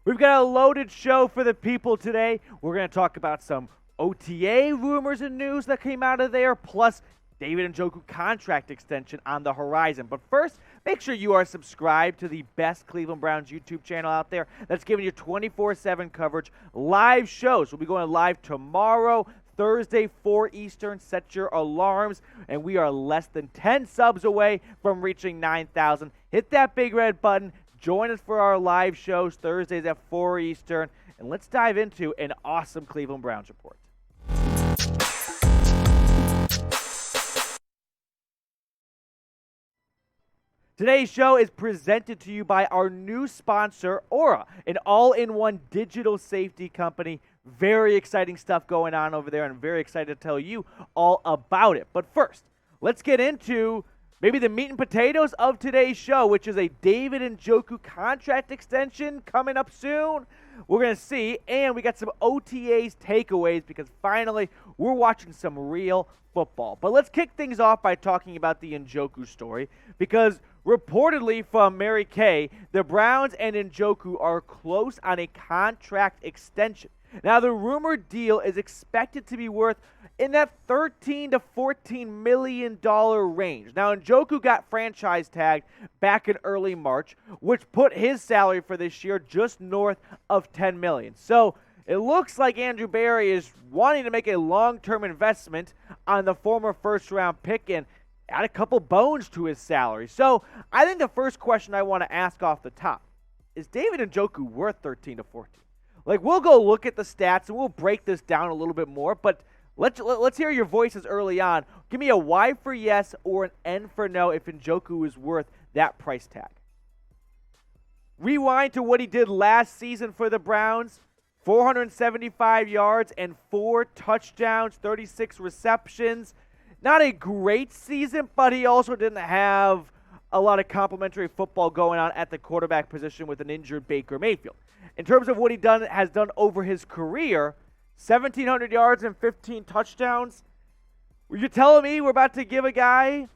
We've got a loaded show for the people today. We're going to talk about some OTA rumors and news that came out of there, plus David Njoku contract extension on the horizon. But first, make sure you are subscribed to the best Cleveland Browns YouTube channel out there that's giving you 24/7 coverage, live shows. We'll be going live tomorrow, Thursday, 4 Eastern. Set your alarms, and we are less than 10 subs away from reaching 9,000. Hit that big red button. Join us for our live shows Thursdays at 4 Eastern, and let's dive into an awesome Cleveland Browns report. Today's show is presented to you by our new sponsor, Aura, an all-in-one digital safety company. Very exciting stuff going on over there, and I'm very excited to tell you all about it. But first, let's get into maybe the meat and potatoes of today's show, which is a David Njoku contract extension coming up soon. We're going to see, and we got some OTAs takeaways because finally we're watching some real football. But let's kick things off by talking about the Njoku story because reportedly from Mary Kay, the Browns and Njoku are close on a contract extension. Now, the rumored deal is expected to be worth in that $13 to $14 million range. Now, Njoku got franchise tagged back in early March, which put his salary for this year just north of $10 million. So it looks like Andrew Berry is wanting to make a long-term investment on the former first-round pick and add a couple bones to his salary. So I think the first question I want to ask off the top is David Njoku worth 13 to 14? Like, we'll go look at the stats and we'll break this down a little bit more, but let's hear your voices early on. Give me a Y for yes or an N for no if Njoku is worth that price tag. Rewind to what he did last season for the Browns. 475 yards and 4 touchdowns, 36 receptions. Not a great season, but he also didn't have a lot of complimentary football going on at the quarterback position with an injured Baker Mayfield. In terms of what he has done over his career, 1,700 yards and 15 touchdowns. Were you telling me we're about to give a guy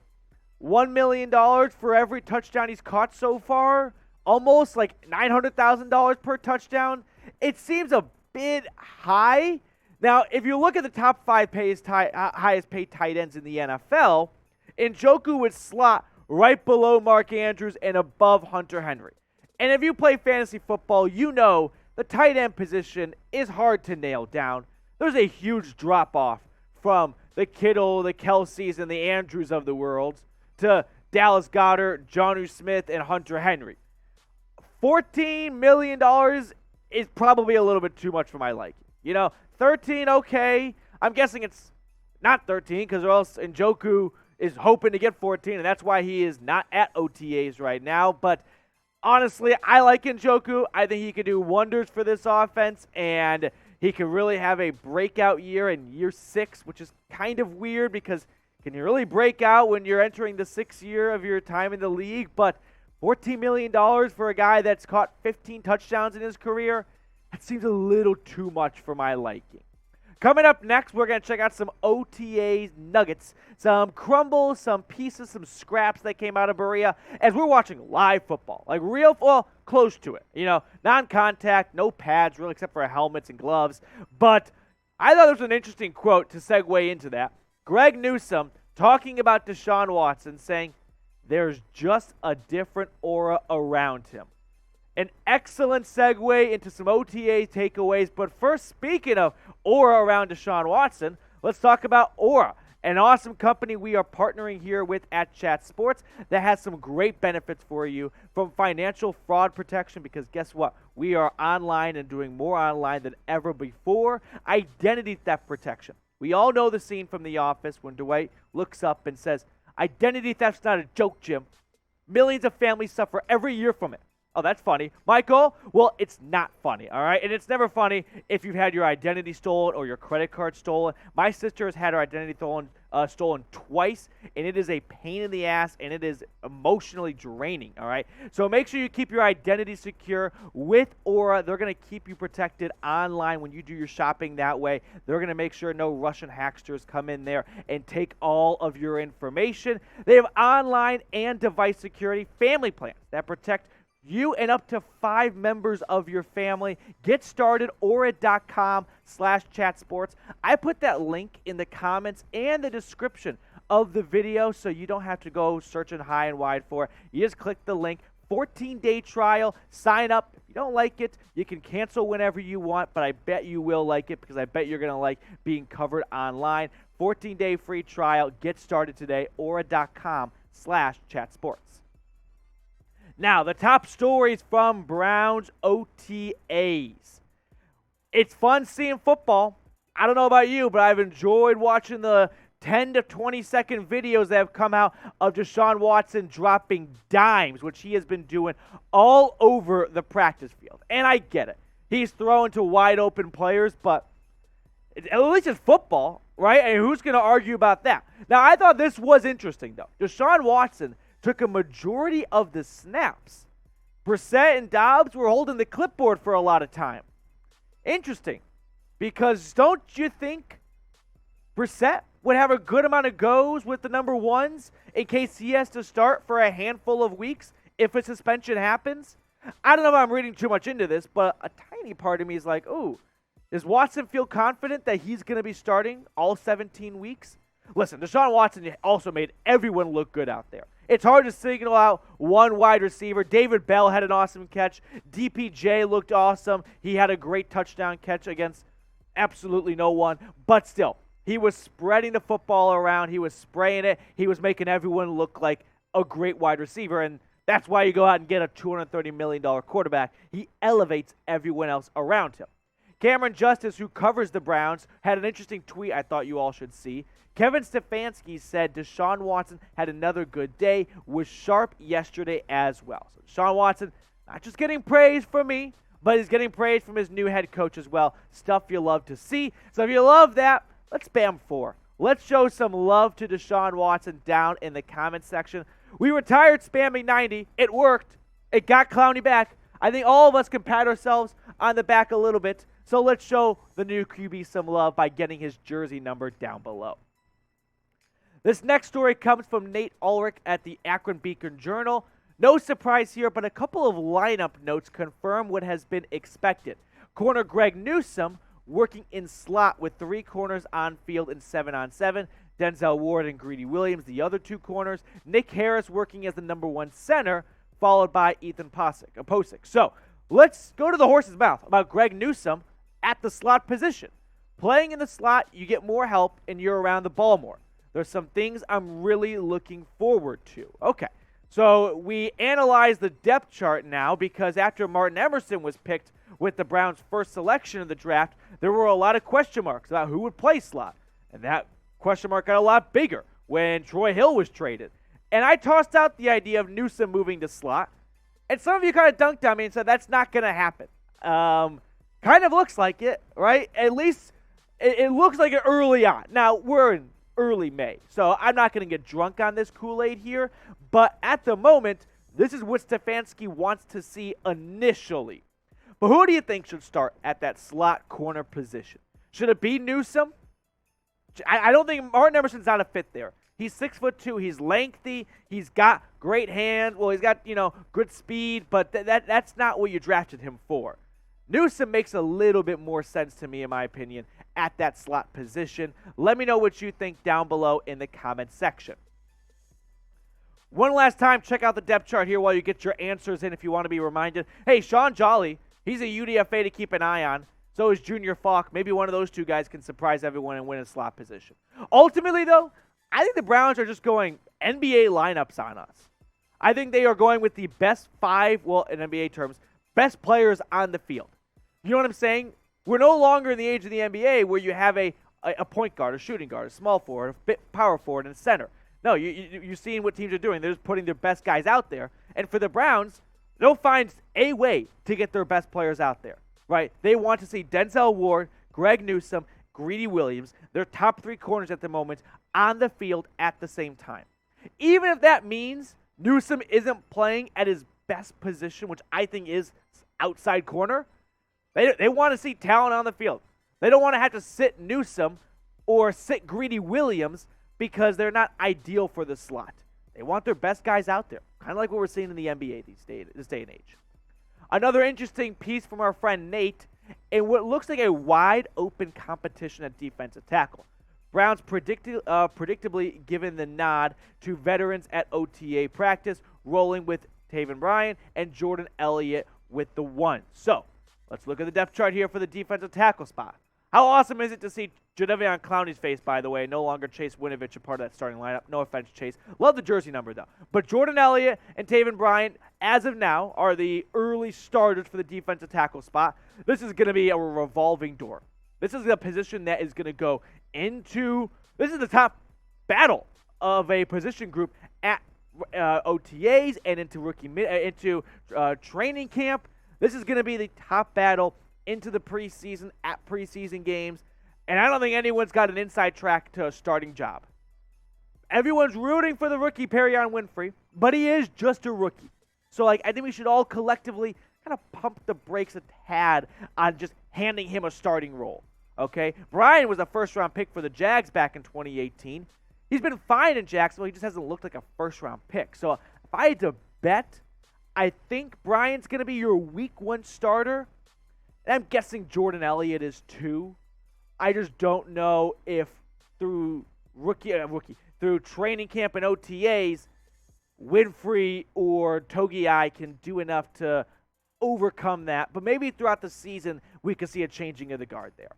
$1 million for every touchdown he's caught so far? Almost like $900,000 per touchdown? It seems a bit high. Now, if you look at the top 5 highest paid tight ends in the NFL, Njoku would slot right below Mark Andrews and above Hunter Henry. And if you play fantasy football, you know the tight end position is hard to nail down. There's a huge drop-off from the Kittle, the Kelce's, and the Andrews of the world to Dallas Goedert, Jonnu Smith, and Hunter Henry. $14 million is probably a little bit too much for my liking. You know, 13, okay. I'm guessing it's not 13 because or else Njoku is hoping to get 14, and that's why he is not at OTAs right now. But honestly, I like Njoku. I think he can do wonders for this offense, and he can really have a breakout year in year 6, which is kind of weird because can you really break out when you're entering the 6th year of your time in the league? But $14 million for a guy that's caught 15 touchdowns in his career, that seems a little too much for my liking. Coming up next, we're going to check out some OTAs nuggets, some crumbles, some pieces, some scraps that came out of Berea as we're watching live football, like real, well, close to it. You know, non-contact, no pads really except for helmets and gloves. But I thought there was an interesting quote to segue into that. Greg Newsome talking about Deshaun Watson saying, "There's just a different aura around him." An excellent segue into some OTA takeaways. But first, speaking of aura around Deshaun Watson, let's talk about Aura, an awesome company we are partnering here with at Chat Sports that has some great benefits for you from financial fraud protection because guess what? We are online and doing more online than ever before. Identity theft protection. We all know the scene from The Office when Dwight looks up and says, "Identity theft's not a joke, Jim. Millions of families suffer every year from it." Oh, that's funny. Michael? Well, it's not funny, all right? And it's never funny if you've had your identity stolen or your credit card stolen. My sister has had her identity stolen twice, and it is a pain in the ass, and it is emotionally draining, all right? So make sure you keep your identity secure with Aura. They're going to keep you protected online when you do your shopping that way. They're going to make sure no Russian hacksters come in there and take all of your information. They have online and device security family plans that protect You and up to 5 members of your family. Get started aura.com/chatsports. I put that link in the comments and the description of the video so you don't have to go searching high and wide for it. You just click the link. 14-day trial. Sign up. If you don't like it, you can cancel whenever you want, but I bet you will like it because I bet you're going to like being covered online. 14-day free trial. Get started today. aura.com/chatsports. Now, the top stories from Browns OTAs. It's fun seeing football. I don't know about you, but I've enjoyed watching the 10 to 20 second videos that have come out of Deshaun Watson dropping dimes, which he has been doing all over the practice field. And I get it. He's throwing to wide open players, but at least it's football, right? And who's going to argue about that? Now, I thought this was interesting, though. Deshaun Watson took a majority of the snaps. Brissett and Dobbs were holding the clipboard for a lot of time. Interesting, because don't you think Brissett would have a good amount of goes with the number ones in case he has to start for a handful of weeks if a suspension happens? I don't know if I'm reading too much into this, but a tiny part of me is like, ooh, does Watson feel confident that he's going to be starting all 17 weeks? Listen, Deshaun Watson also made everyone look good out there. It's hard to single out one wide receiver. David Bell had an awesome catch. DPJ looked awesome. He had a great touchdown catch against absolutely no one. But still, he was spreading the football around. He was spraying it. He was making everyone look like a great wide receiver. And that's why you go out and get a $230 million quarterback. He elevates everyone else around him. Cameron Justice, who covers the Browns, had an interesting tweet I thought you all should see. Kevin Stefanski said Deshaun Watson had another good day, was sharp yesterday as well. So Deshaun Watson, not just getting praise from me, but he's getting praise from his new head coach as well. Stuff you love to see. So if you love that, let's spam 4. Let's show some love to Deshaun Watson down in the comment section. We were tired spamming 90. It worked. It got Clowney back. I think all of us can pat ourselves on the back a little bit. So let's show the new QB some love by getting his jersey number down below. This next story comes from Nate Ulrich at the Akron Beacon Journal. No surprise here, but a couple of lineup notes confirm what has been expected. Corner Greg Newsome working in slot with 3 corners on field in 7-on-7. Denzel Ward and Greedy Williams, the other 2 corners. Nick Harris working as the number 1 center, followed by Ethan Posick. So let's go to the horse's mouth about Greg Newsome at the slot position. Playing in the slot, you get more help and you're around the ball more. There's some things I'm really looking forward to. Okay, so we analyze the depth chart now because after Martin Emerson was picked with the Browns' first selection of the draft, there were a lot of question marks about who would play slot. And that question mark got a lot bigger when Troy Hill was traded. And I tossed out the idea of Newsome moving to slot. And some of you kind of dunked on me and said that's not going to happen. Kind of looks like it, right? At least it looks like it early on. Now, we're in early May, so I'm not going to get drunk on this Kool-Aid here. But at the moment, this is what Stefanski wants to see initially. But who do you think should start at that slot corner position? Should it be Newsome? I don't think Martin Emerson's not a fit there. He's 6'2". He's lengthy. He's got great hands. Well, he's got, good speed, but that's not what you drafted him for. Newsome makes a little bit more sense to me, in my opinion, at that slot position. Let me know what you think down below in the comment section. One last time, check out the depth chart here while you get your answers in if you want to be reminded. Hey, Sean Jolly, he's a UDFA to keep an eye on. So is Junior Falk. Maybe one of those 2 guys can surprise everyone and win a slot position. Ultimately, though, I think the Browns are just going NBA lineups on us. I think they are going with the best 5, well, in NBA terms, best players on the field. You know what I'm saying? We're no longer in the age of the NBA where you have a point guard, a shooting guard, a small forward, a power forward, and a center. No, you're seeing what teams are doing. They're just putting their best guys out there. And for the Browns, they'll find a way to get their best players out there, right? They want to see Denzel Ward, Greg Newsome, Greedy Williams, their top 3 corners at the moment, on the field at the same time. Even if that means Newsome isn't playing at his best position, which I think is outside corner, they want to see talent on the field. They don't want to have to sit Newsome or sit Greedy Williams because they're not ideal for the slot. They want their best guys out there, kind of like what we're seeing in the NBA this day and age. Another interesting piece from our friend Nate in what looks like a wide open competition at defensive tackle. Browns predictably given the nod to veterans at OTA practice, rolling with Taven Bryan and Jordan Elliott with the 1. So, let's look at the depth chart here for the defensive tackle spot. How awesome is it to see Jadeveon Clowney's face, by the way, no longer Chase Winovich a part of that starting lineup. No offense, Chase. Love the jersey number, though. But Jordan Elliott and Taven Bryan, as of now, are the early starters for the defensive tackle spot. This is going to be a revolving door. This is a position that is going to go into – this is the top battle of a position group at OTAs and into training camp. This is going to be the top battle into the preseason, at preseason games, and I don't think anyone's got an inside track to a starting job. Everyone's rooting for the rookie, Perrion Winfrey, but he is just a rookie. So, I think we should all collectively kind of pump the brakes a tad on just handing him a starting role, okay? Bryan was a first-round pick for the Jags back in 2018. He's been fine in Jacksonville. He just hasn't looked like a first-round pick. So, if I had to bet, I think Bryan's going to be your week 1 starter. And I'm guessing Jordan Elliott is too. I just don't know if through through training camp and OTAs, Winfrey or Togiai can do enough to overcome that. But maybe throughout the season, we could see a changing of the guard there.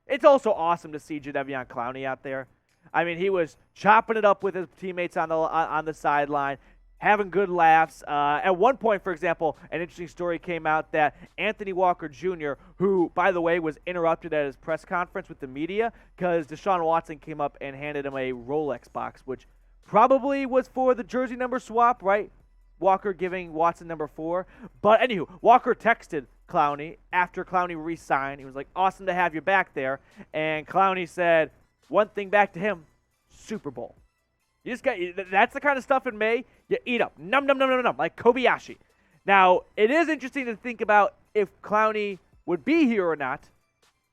It's also awesome to see Jadeveon Clowney out there. I mean, he was chopping it up with his teammates on the sideline, having good laughs. At one point, for example, an interesting story came out that Anthony Walker Jr., who, by the way, was interrupted at his press conference with the media because Deshaun Watson came up and handed him a Rolex box, which probably was for the jersey number swap, right? Walker giving Watson number 4. But anywho, Walker texted Clowney after Clowney re-signed. He was like, awesome to have you back there. And Clowney said one thing back to him, Super Bowl. You just got, that's the kind of stuff in May you eat up. Num, num, num, num, num, like Kobayashi. Now, it is interesting to think about if Clowney would be here or not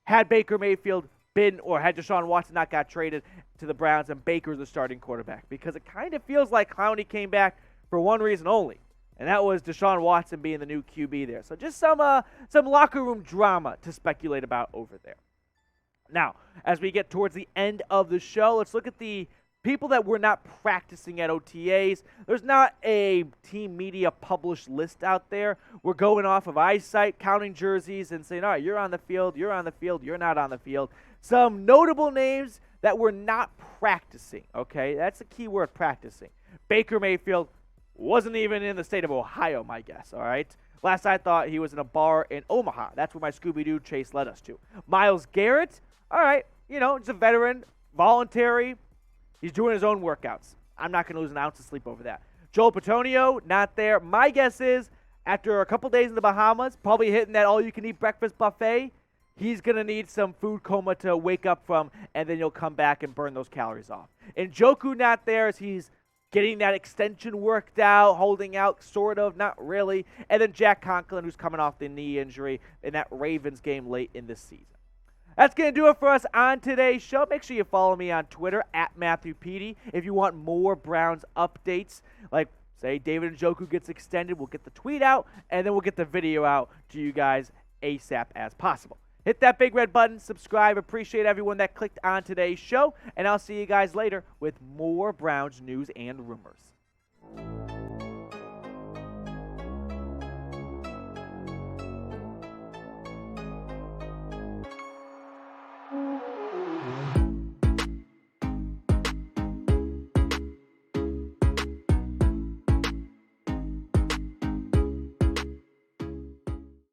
had Baker Mayfield been, or had Deshaun Watson not got traded to the Browns and Baker's the starting quarterback. Because it kind of feels like Clowney came back for one reason only, and that was Deshaun Watson being the new QB there. So just some locker room drama to speculate about over there. Now, as we get towards the end of the show, let's look at the people that were not practicing at OTAs. There's not a team media published list out there. We're going off of eyesight, counting jerseys, and saying, all right, you're on the field, you're not on the field. Some notable names that were not practicing, okay? That's the key word, practicing. Baker Mayfield wasn't even in the state of Ohio, my guess, all right? Last I thought, he was in a bar in Omaha. That's where my Scooby-Doo chase led us to. Myles Garrett, all right, he's a veteran, voluntary. He's doing his own workouts. I'm not going to lose an ounce of sleep over that. Joel Petonio, not there. My guess is, after a couple days in the Bahamas, probably hitting that all-you-can-eat breakfast buffet, he's going to need some food coma to wake up from, and then he'll come back and burn those calories off. And Njoku not there as he's getting that extension worked out, holding out, sort of, not really. And then Jack Conklin, who's coming off the knee injury in that Ravens game late in the season. That's going to do it for us on today's show. Make sure you follow me on Twitter, @MatthewPeedy. If you want more Browns updates, like, say, David Njoku gets extended, we'll get the tweet out, and then we'll get the video out to you guys ASAP as possible. Hit that big red button, subscribe. Appreciate everyone that clicked on today's show, and I'll see you guys later with more Browns news and rumors.